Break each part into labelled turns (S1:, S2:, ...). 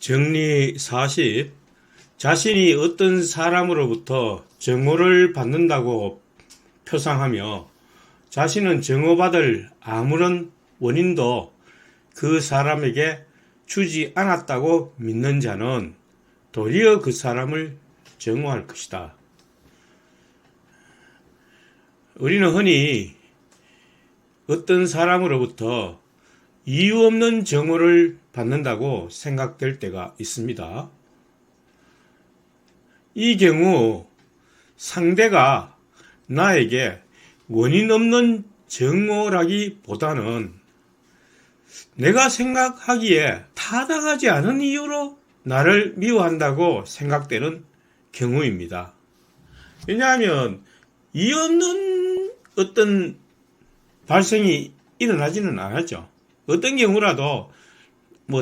S1: 정리 40. 자신이 어떤 사람으로부터 정오를 받는다고 표상하며 자신은 정오받을 아무런 원인도 그 사람에게 주지 않았다고 믿는 자는 도리어 그 사람을 정오할 것이다. 우리는 흔히 어떤 사람으로부터 이유 없는 정오를 받는다고 생각될 때가 있습니다. 이 경우 상대가 나에게 원인 없는 정오라기보다는 내가 생각하기에 타당하지 않은 이유로 나를 미워한다고 생각되는 경우입니다. 왜냐하면 이유 없는 어떤 발생이 일어나지는 않았죠. 어떤 경우라도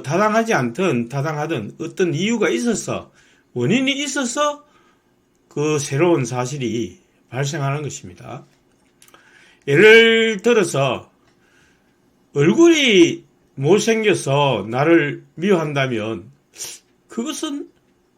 S1: 타당하지 않든 타당하든 어떤 이유가 있어서 원인이 있어서 그 새로운 사실이 발생하는 것입니다. 예를 들어서 얼굴이 못생겨서 나를 미워한다면 그것은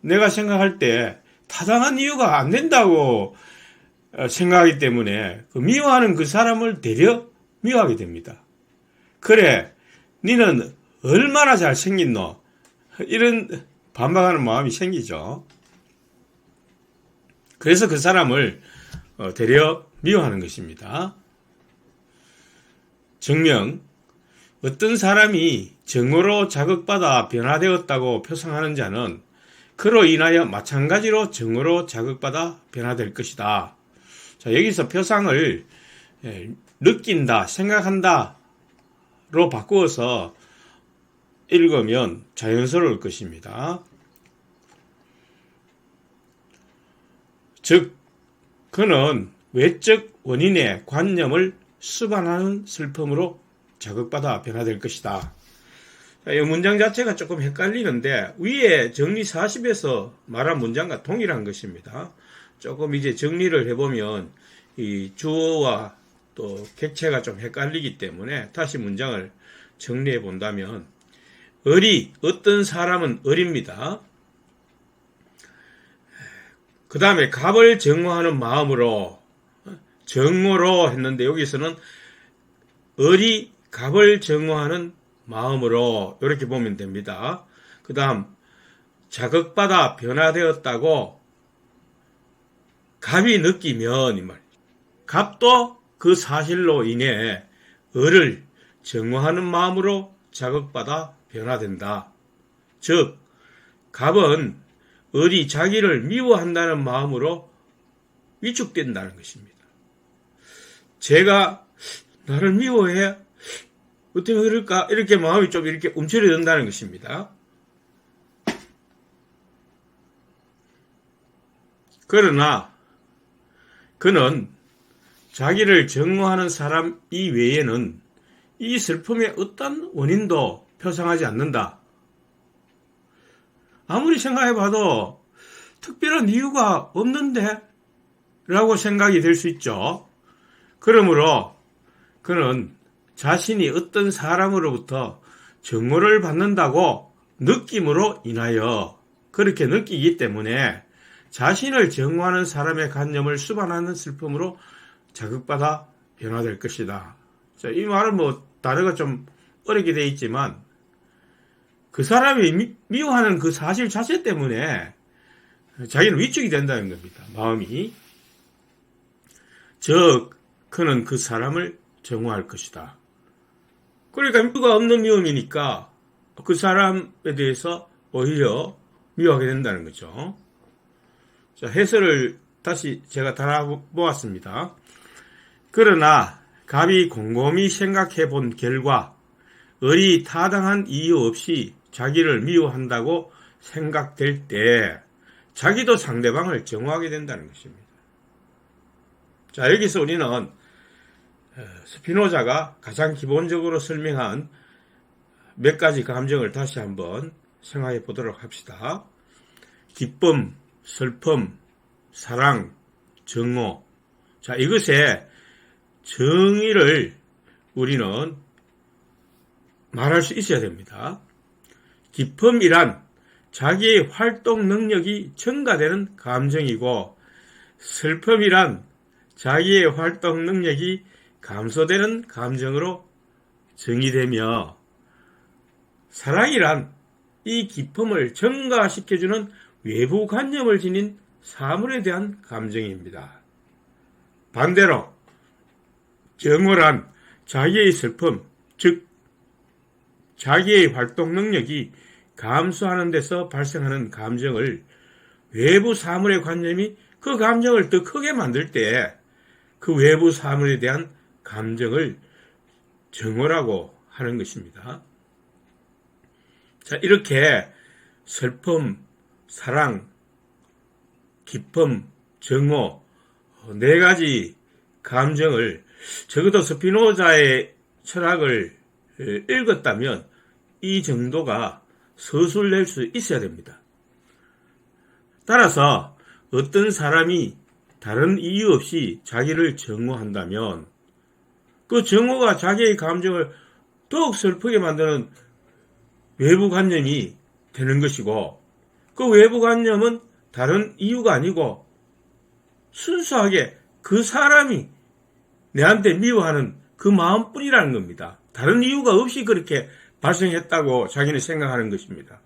S1: 내가 생각할 때 타당한 이유가 안 된다고 생각하기 때문에 미워하는 그 사람을 되려 미워하게 됩니다. 그래, 니는 얼마나 잘생겼노? 이런 반박하는 마음이 생기죠. 그래서 그 사람을 되려 미워하는 것입니다. 증명, 어떤 사람이 정오로 자극받아 변화되었다고 표상하는 자는 그로 인하여 마찬가지로 정오로 자극받아 변화될 것이다. 자, 여기서 표상을 느낀다, 생각한다 로 바꾸어서 읽으면 자연스러울 것입니다. 즉, 그는 외적 원인의 관념을 수반하는 슬픔으로 자극받아 변화될 것이다. 이 문장 자체가 조금 헷갈리는데 위에 정리 40에서 말한 문장과 동일한 것입니다. 조금 이제 정리를 해보면 이 주어와 또 객체가 좀 헷갈리기 때문에 다시 문장을 정리해 본다면 어떤 사람은 어립니다. 그 다음에 갑을 정오하는 마음으로 정오로 했는데 여기서는 갑을 정오하는 마음으로 이렇게 보면 됩니다. 그 다음 자극받아 변화되었다고 갑이 느끼면 이 말. 갑도 그 사실로 인해 을을 정오하는 마음으로 자극받아 변화된다. 즉, 갑은 을이 자기를 미워한다는 마음으로 위축된다는 것입니다. 제가 나를 미워해? 어떻게 그럴까? 이렇게 마음이 좀 이렇게 움츠러든다는 것입니다. 그러나 그는 자기를 정오하는 사람 이외에는 이 슬픔의 어떤 원인도 표상하지 않는다. 아무리 생각해봐도 특별한 이유가 없는데? 라고 생각이 될 수 있죠. 그러므로 그는 자신이 어떤 사람으로부터 정오를 받는다고 느낌으로 인하여 그렇게 느끼기 때문에 자신을 정오하는 사람의 관념을 수반하는 슬픔으로 자극받아 변화될 것이다. 자, 이 말은 단어가 좀 어렵게 되어 있지만 그 사람이 미워하는 그 사실 자체 때문에 자기는 위축이 된다는 겁니다. 마음이. 즉, 그는 그 사람을 정오할 것이다. 그러니까 이유가 없는 미움이니까 그 사람에 대해서 오히려 미워하게 된다는 거죠. 자, 해설을 다시 제가 달아보았습니다. 그러나 갑이 곰곰이 생각해 본 결과 을이 타당한 이유 없이 자기를 미워한다고 생각될 때 자기도 상대방을 정오하게 된다는 것입니다. 자, 여기서 우리는 스피노자가 가장 기본적으로 설명한 몇 가지 감정을 다시 한번 생각해 보도록 합시다. 기쁨, 슬픔, 사랑, 정오. 자, 이것의 정의를 우리는 말할 수 있어야 됩니다. 기쁨이란 자기의 활동 능력이 증가되는 감정이고, 슬픔이란 자기의 활동 능력이 감소되는 감정으로 정의되며, 사랑이란 이 기쁨을 증가시켜주는 외부 관념을 지닌 사물에 대한 감정입니다. 반대로 정오란 자기의 슬픔, 즉 자기의 활동 능력이 감소하는 데서 발생하는 감정을 외부 사물의 관념이 그 감정을 더 크게 만들 때 그 외부 사물에 대한 감정을 정오라고 하는 것입니다. 자, 이렇게 슬픔, 사랑, 기쁨, 정오 네 가지 감정을 적어도 스피노자의 철학을 읽었다면 이 정도가 서술낼 수 있어야 됩니다. 따라서 어떤 사람이 다른 이유 없이 자기를 정오한다면 그 정오가 자기의 감정을 더욱 슬프게 만드는 외부 관념이 되는 것이고, 그 외부 관념은 다른 이유가 아니고 순수하게 그 사람이 내한테 미워하는 그 마음뿐이라는 겁니다. 다른 이유가 없이 그렇게 발생했다고 자기는 생각하는 것입니다.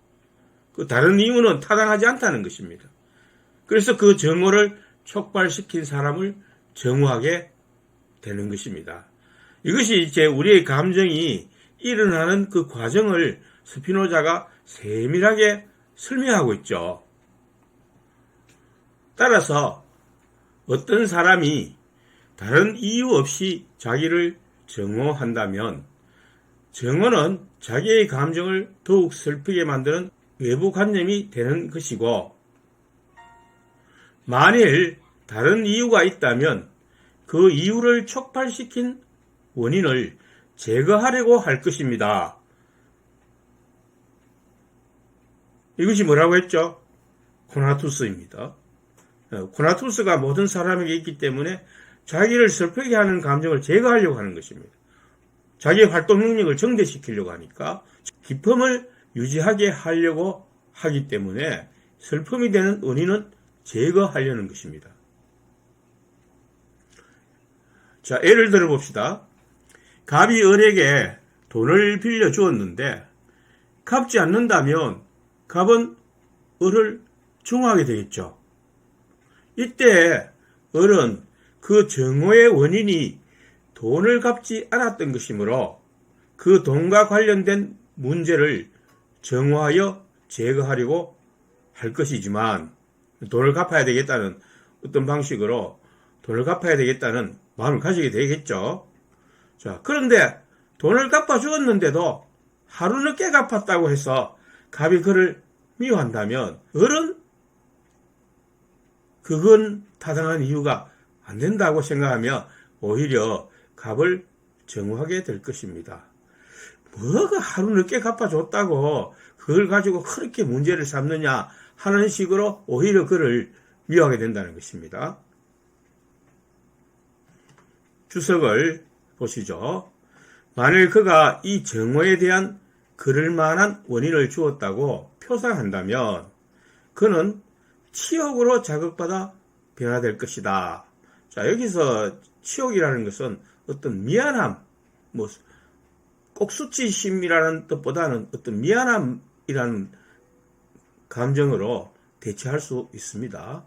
S1: 그 다른 이유는 타당하지 않다는 것입니다. 그래서 그 정오를 촉발시킨 사람을 정오하게 되는 것입니다. 이것이 이제 우리의 감정이 일어나는 그 과정을 스피노자가 세밀하게 설명하고 있죠. 따라서 어떤 사람이 다른 이유 없이 자기를 정오한다면 정오는 자기의 감정을 더욱 슬프게 만드는 외부 관념이 되는 것이고, 만일 다른 이유가 있다면 그 이유를 촉발시킨 원인을 제거하려고 할 것입니다. 이것이 뭐라고 했죠? 코나투스입니다. 코나투스가 모든 사람에게 있기 때문에 자기를 슬프게 하는 감정을 제거하려고 하는 것입니다. 자기의 활동 능력을 증대시키려고 하니까 기쁨을 유지하게 하려고 하기 때문에 슬픔이 되는 원인은 제거하려는 것입니다. 자, 예를 들어 봅시다. 갑이 을에게 돈을 빌려 주었는데 갚지 않는다면 갑은 을을 증오하게 되겠죠. 이때 을은 그 정오의 원인이 돈을 갚지 않았던 것이므로 그 돈과 관련된 문제를 정오하여 제거하려고 할 것이지만, 돈을 갚아야 되겠다는 어떤 방식으로 돈을 갚아야 되겠다는 마음을 가지게 되겠죠. 자, 그런데 돈을 갚아 주었는데도 하루 늦게 갚았다고 해서 갑이 그를 미워한다면 을은 그건 타당한 이유가 안 된다고 생각하며 오히려 갑을 정오하게 될 것입니다. 뭐가 하루 늦게 갚아줬다고 그걸 가지고 그렇게 문제를 삼느냐 하는 식으로 오히려 그를 미워하게 된다는 것입니다. 주석을 보시죠. 만일 그가 이 정오에 대한 그럴 만한 원인을 주었다고 표상한다면 그는 치욕으로 자극받아 변화될 것이다. 자, 여기서 치욕이라는 것은 어떤 미안함, 꼭 수치심이라는 뜻보다는 어떤 미안함이라는 감정으로 대체할 수 있습니다.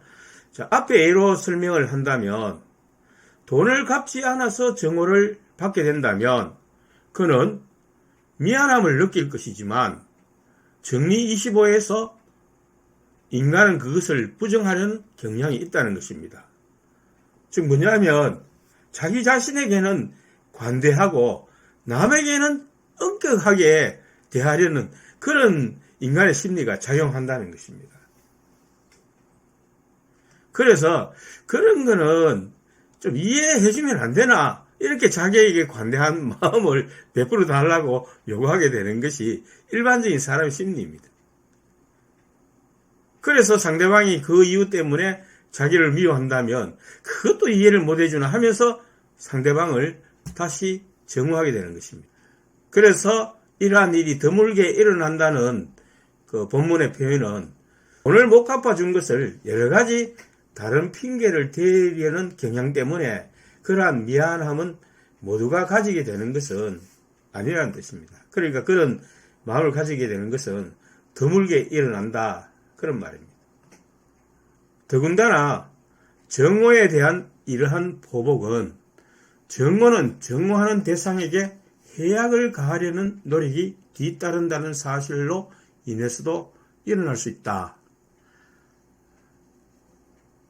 S1: 자, 앞에 A로 설명을 한다면 돈을 갚지 않아서 정오를 받게 된다면 그는 미안함을 느낄 것이지만 정리 25에서 인간은 그것을 부정하려는 경향이 있다는 것입니다. 즉 뭐냐면 자기 자신에게는 관대하고 남에게는 엄격하게 대하려는 그런 인간의 심리가 작용한다는 것입니다. 그래서 그런 거는 좀 이해해주면 안 되나, 이렇게 자기에게 관대한 마음을 베풀어 달라고 요구하게 되는 것이 일반적인 사람의 심리입니다. 그래서 상대방이 그 이유 때문에 자기를 미워한다면 그것도 이해를 못 해주나 하면서 상대방을 다시 정오하게 되는 것입니다. 그래서 이러한 일이 드물게 일어난다는 그 본문의 표현은 돈을 못 갚아준 것을 여러 가지 다른 핑계를 대려는 경향 때문에 그러한 미안함은 모두가 가지게 되는 것은 아니라는 뜻입니다. 그러니까 그런 마음을 가지게 되는 것은 드물게 일어난다, 그런 말입니다. 더군다나 정오에 대한 이러한 보복은 정오는 정오하는 대상에게 해악을 가하려는 노력이 뒤따른다는 사실로 인해서도 일어날 수 있다.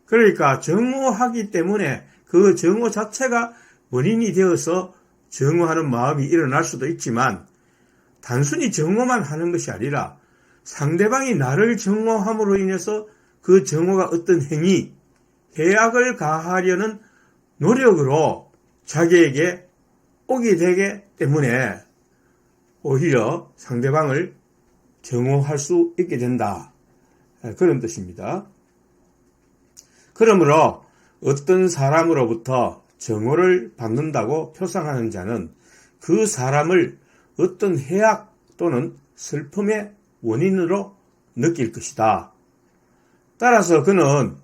S1: 그러니까 정오하기 때문에 그 정오 자체가 원인이 되어서 정오하는 마음이 일어날 수도 있지만 단순히 정오만 하는 것이 아니라 상대방이 나를 정오함으로 인해서 그 정오가 어떤 행위, 해악을 가하려는 노력으로 자기에게 오게 되기 때문에 오히려 상대방을 정오할 수 있게 된다. 그런 뜻입니다. 그러므로 어떤 사람으로부터 정오를 받는다고 표상하는 자는 그 사람을 어떤 해악 또는 슬픔의 원인으로 느낄 것이다. 따라서 그는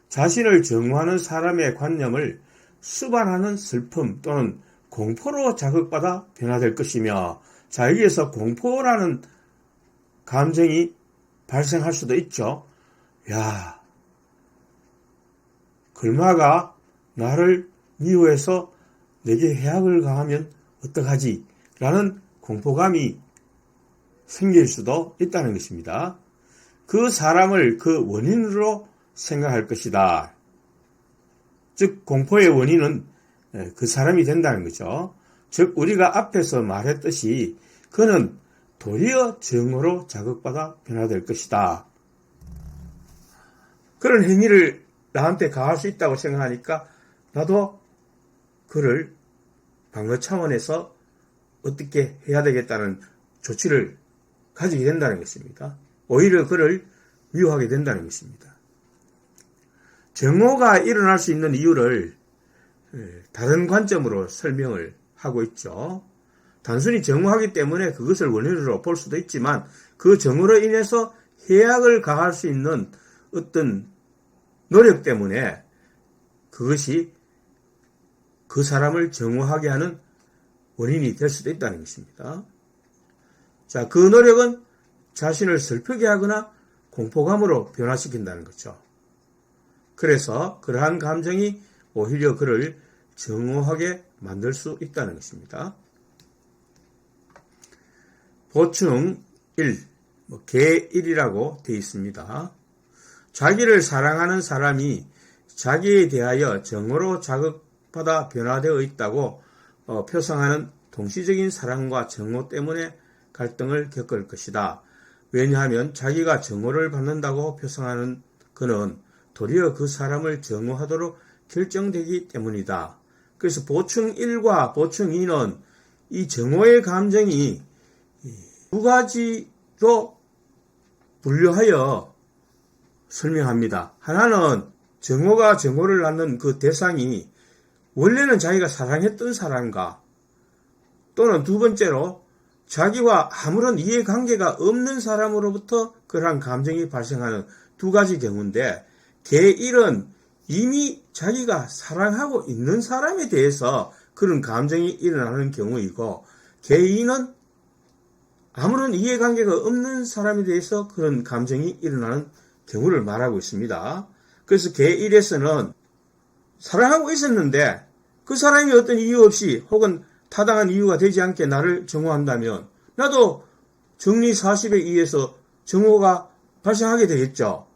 S1: 자신을 정오하는 사람의 관념을 수반하는 슬픔 또는 공포로 자극받아 변화될 것이며, 자, 여기에서 공포라는 감정이 발생할 수도 있죠. 야, 글마가 나를 미워해서 내게 해악을 가하면 어떡하지? 라는 공포감이 생길 수도 있다는 것입니다. 그 사람을 그 원인으로 생각할 것이다. 즉 공포의 원인은 그 사람이 된다는 거죠. 즉 우리가 앞에서 말했듯이 그는 도리어 정오로 자극받아 변화될 것이다. 그런 행위를 나한테 가할 수 있다고 생각하니까 나도 그를 방어 차원에서 어떻게 해야 되겠다는 조치를 가지게 된다는 것입니다. 오히려 그를 미워하게 된다는 것입니다. 정오가 일어날 수 있는 이유를 다른 관점으로 설명을 하고 있죠. 단순히 정오하기 때문에 그것을 원인으로 볼 수도 있지만 그 정오로 인해서 해악을 가할 수 있는 어떤 노력 때문에 그것이 그 사람을 정오하게 하는 원인이 될 수도 있다는 것입니다. 자, 그 노력은 자신을 슬프게 하거나 공포감으로 변화시킨다는 거죠. 그래서 그러한 감정이 오히려 그를 정오하게 만들 수 있다는 것입니다. 보충 1, 개 1이라고 되어 있습니다. 자기를 사랑하는 사람이 자기에 대하여 정오로 자극받아 변화되어 있다고 표상하는 동시적인 사랑과 정오 때문에 갈등을 겪을 것이다. 왜냐하면 자기가 정오를 받는다고 표상하는 그는 도리어 그 사람을 정오하도록 결정되기 때문이다. 그래서 보충 1과 보충 2는 이 정오의 감정이 두 가지로 분류하여 설명합니다. 하나는 정오가 정오를 낳는 그 대상이 원래는 자기가 사랑했던 사람과, 또는 두 번째로 자기와 아무런 이해관계가 없는 사람으로부터 그러한 감정이 발생하는 두 가지 경우인데, 개 1은 이미 자기가 사랑하고 있는 사람에 대해서 그런 감정이 일어나는 경우이고, 개 2는 아무런 이해관계가 없는 사람에 대해서 그런 감정이 일어나는 경우를 말하고 있습니다. 그래서 개 1에서는 사랑하고 있었는데 그 사람이 어떤 이유 없이 혹은 타당한 이유가 되지 않게 나를 정오한다면 나도 정리 40에 의해서 정오가 발생하게 되겠죠.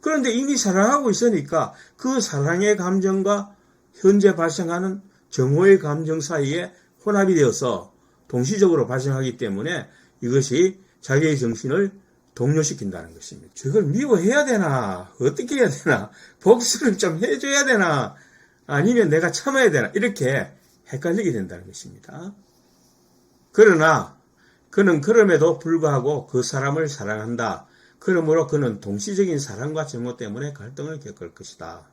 S1: 그런데 이미 사랑하고 있으니까 그 사랑의 감정과 현재 발생하는 정오의 감정 사이에 혼합이 되어서 동시적으로 발생하기 때문에 이것이 자기의 정신을 동요시킨다는 것입니다. 저걸 미워해야 되나? 어떻게 해야 되나? 복수를 좀 해줘야 되나? 아니면 내가 참아야 되나? 이렇게 헷갈리게 된다는 것입니다. 그러나 그는 그럼에도 불구하고 그 사람을 사랑한다. 그러므로 그는 동시적인 사랑과 정오 때문에 갈등을 겪을 것이다.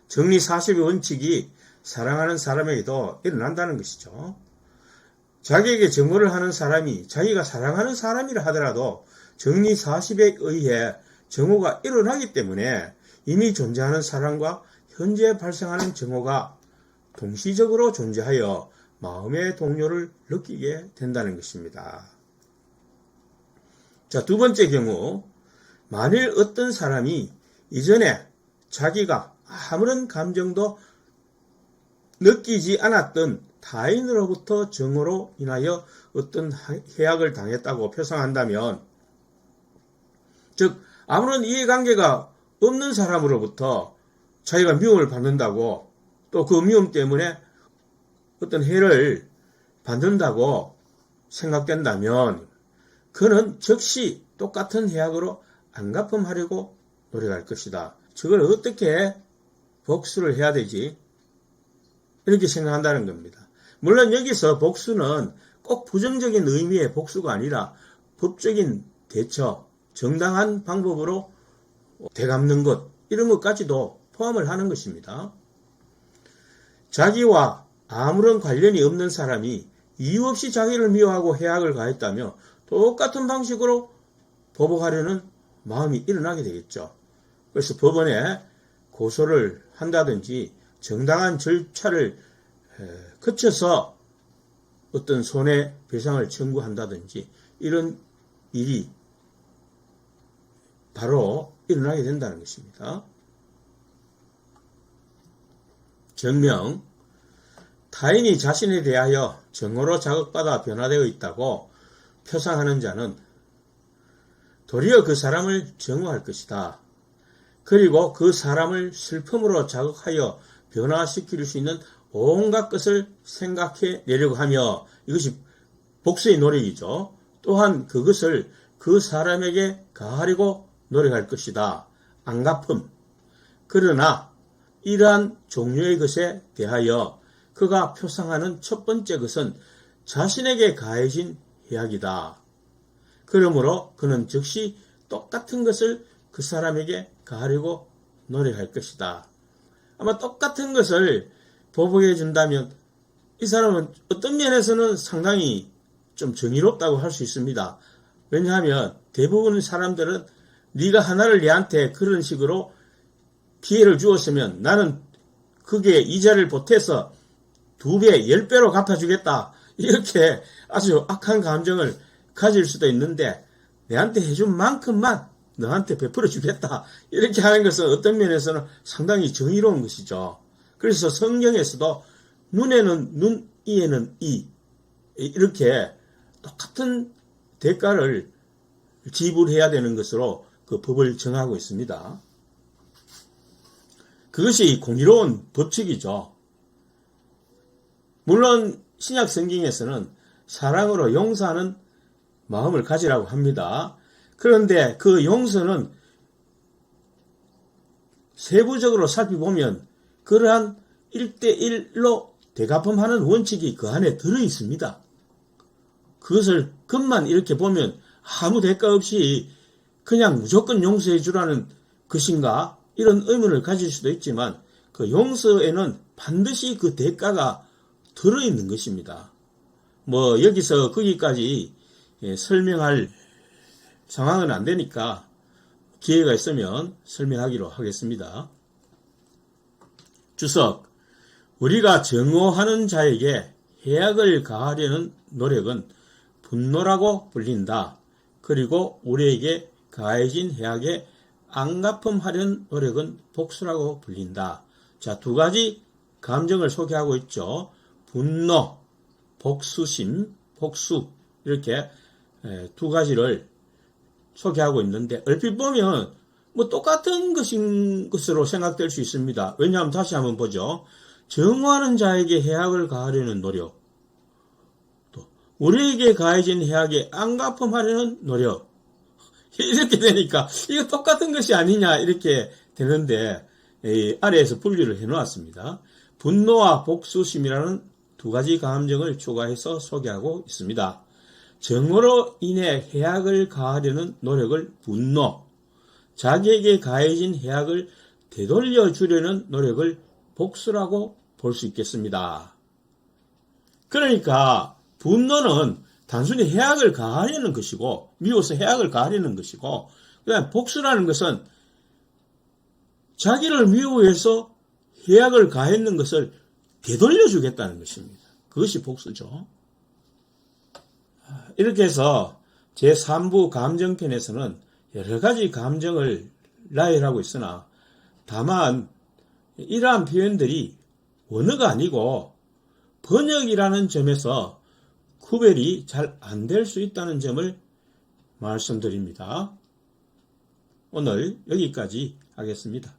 S1: 정리 40의 원칙이 사랑하는 사람에게도 일어난다는 것이죠. 자기에게 증오를 하는 사람이 자기가 사랑하는 사람이라 하더라도 정리 40에 의해 증오가 일어나기 때문에 이미 존재하는 사랑과 현재 발생하는 증오가 동시적으로 존재하여 마음의 동요를 느끼게 된다는 것입니다. 자, 두 번째 경우, 만일 어떤 사람이 이전에 자기가 아무런 감정도 느끼지 않았던 타인으로부터 증오로 인하여 어떤 해악을 당했다고 표상한다면, 즉 아무런 이해관계가 없는 사람으로부터 자기가 미움을 받는다고, 또 그 미움 때문에 어떤 해를 받는다고 생각된다면 그는 즉시 똑같은 해악으로 안갚음하려고 노력할 것이다. 저걸 어떻게 복수를 해야 되지? 이렇게 생각한다는 겁니다. 물론 여기서 복수는 꼭 부정적인 의미의 복수가 아니라 법적인 대처, 정당한 방법으로 되갚는 것, 이런 것까지도 포함을 하는 것입니다. 자기와 아무런 관련이 없는 사람이 이유 없이 자기를 미워하고 해악을 가했다며 똑같은 방식으로 보복하려는 마음이 일어나게 되겠죠. 그래서 법원에 고소를 한다든지 정당한 절차를 거쳐서 어떤 손해배상을 청구한다든지 이런 일이 바로 일어나게 된다는 것입니다. 정명, 타인이 자신에 대하여 증오로 자극받아 변화되어 있다고 표상하는 자는 도리어 그 사람을 증오할 것이다. 그리고 그 사람을 슬픔으로 자극하여 변화시킬 수 있는 온갖 것을 생각해 내려고 하며, 이것이 복수의 노력이죠. 또한 그것을 그 사람에게 가하려고 노력할 것이다. 안갚음. 그러나 이러한 종류의 것에 대하여 그가 표상하는 첫 번째 것은 자신에게 가해진 해악이다. 그러므로 그는 즉시 똑같은 것을 그 사람에게 가하려고 노력할 것이다. 아마 똑같은 것을 보복해 준다면 이 사람은 어떤 면에서는 상당히 좀 정의롭다고 할 수 있습니다. 왜냐하면 대부분의 사람들은 네가 하나를 얘한테 그런 식으로 피해를 주었으면 나는 그게 이자를 보태서 2배, 10배로 갚아주겠다. 이렇게 아주 악한 감정을 가질 수도 있는데 내한테 해준 만큼만 너한테 베풀어 주겠다. 이렇게 하는 것은 어떤 면에서는 상당히 정의로운 것이죠. 그래서 성경에서도 눈에는 눈, 이에는 이, 이렇게 똑같은 대가를 지불해야 되는 것으로 그 법을 정하고 있습니다. 그것이 공의로운 법칙이죠. 물론 신약 성경에서는 사랑으로 용서하는 마음을 가지라고 합니다. 그런데 그 용서는 세부적으로 살펴보면 그러한 1대1로 대갚음하는 원칙이 그 안에 들어 있습니다. 그것을 겉만 이렇게 보면 아무 대가 없이 그냥 무조건 용서해 주라는 것인가? 이런 의문을 가질 수도 있지만 그 용서에는 반드시 그 대가가 들어있는 것입니다. 뭐 여기서 거기까지 설명할 상황은 안 되니까 기회가 있으면 설명하기로 하겠습니다. 주석, 우리가 증오하는 자에게 해악을 가하려는 노력은 분노라고 불린다. 그리고 우리에게 가해진 해악에 안갚음하려는 노력은 복수라고 불린다. 자, 두 가지 감정을 소개하고 있죠. 분노, 복수심, 복수, 이렇게 두 가지를 소개하고 있는데 얼핏 보면 뭐 똑같은 것으로 생각될 수 있습니다. 왜냐하면 다시 한번 보죠. 증오하는 자에게 해악을 가하려는 노력, 또 우리에게 가해진 해악에 안갚음하려는 노력, 이렇게 되니까 이거 똑같은 것이 아니냐 이렇게 되는데 아래에서 분류를 해놓았습니다. 분노와 복수심이라는 두 가지 감정을 추가해서 소개하고 있습니다. 증오로 인해 해악을 가하려는 노력을 분노, 자기에게 가해진 해악을 되돌려 주려는 노력을 복수라고 볼 수 있겠습니다. 그러니까 분노는 단순히 해악을 가하려는 것이고, 미워서 해악을 가하려는 것이고, 그다음 복수라는 것은 자기를 미워해서 해악을 가했는 것을 되돌려 주겠다는 것입니다. 그것이 복수죠. 이렇게 해서 제3부 감정편에서는 여러 가지 감정을 나열하고 있으나 다만 이러한 표현들이 원어가 아니고 번역이라는 점에서 구별이 잘 안 될 수 있다는 점을 말씀드립니다. 오늘 여기까지 하겠습니다.